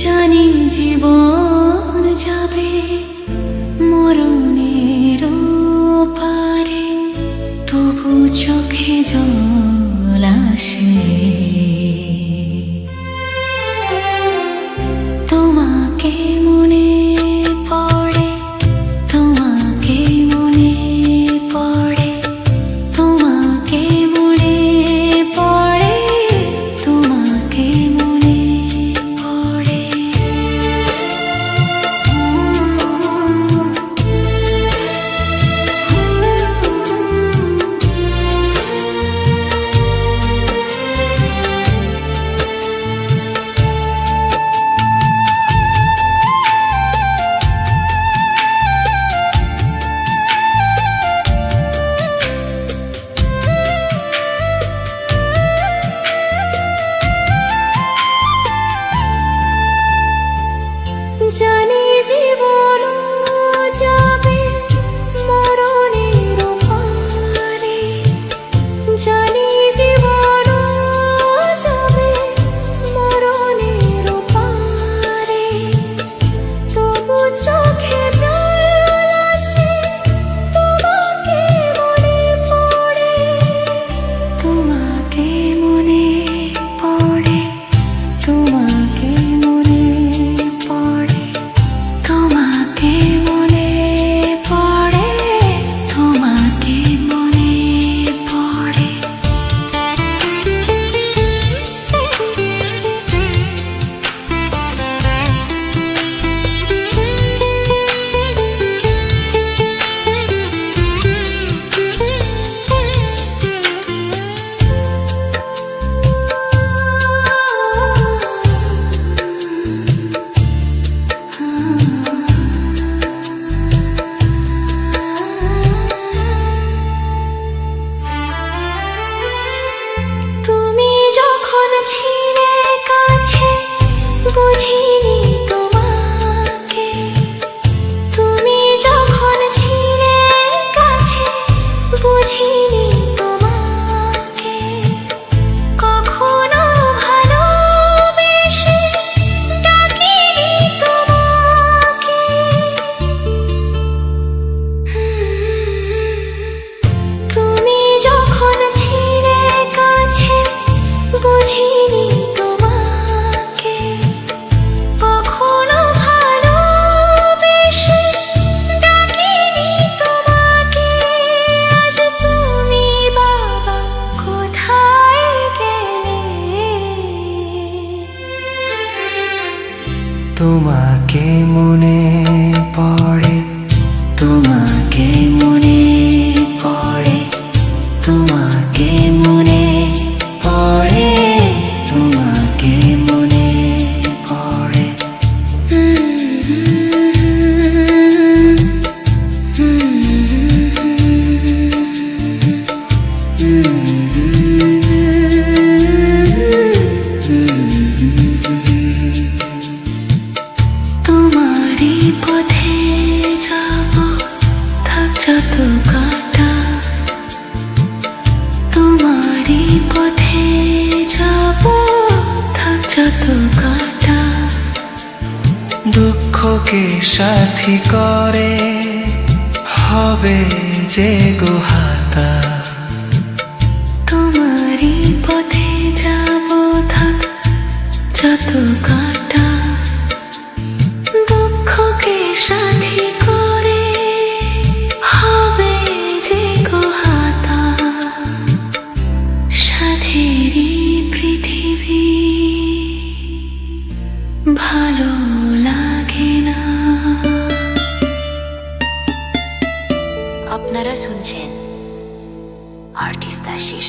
জানি জীবন যাবে মরণের পারে, তবু চোখে জল আসে। তোমাকে মনে পড়ে, তোমাকে মনে পড়ে, তোমাকে মনে পড়ে, তোমাকে মনে পড়ে। জানি জীবন যাবে মরণের পারে, জানি জীবন যাবে মরণের পারে, তবু চোখে জল আসে। তোমাকে মনে পড়ে, তোমাকে মনে পড়ে, তোমাকে মনে পড়ে, তোমাকে মনে পড়ে, তোমাকে মনে পড়ে। তুমি যখন ছিলে কাছে বুঝিনি তোমাকে, তুমি যখন ছিলে কাছে বুঝিনি তোমাকে, কখনো ভালোবেসে ডাকিনি তোমাকে। তুমি যখন ছিলে কাছে বুঝিনি তোমাকে, কখনো ভালোবেসে ডাকিনি তোমাকে। আজ তুমি বাবা কোথায় গেলে? তোমাকে মনে পড়ে, তোমাকে মনে পড়ে, তোমাকে মনে পড়ে, তোমাকে মনে পড়ে। তোমারই পথে যাব থাক যত কাটা, তোমারই পথে যাব থাক যত কাটা। দুঃখকে সাথী করে হবে যে গোহাতা। তোমারই পথে যাব থাক যত কাটা, দুঃখকে সাথী করে হবে যে গোহাতা। সাধেরই পৃথিবী ভালো লাগে না। আপনারা শুনছেন আর্টিস্ট আশিস।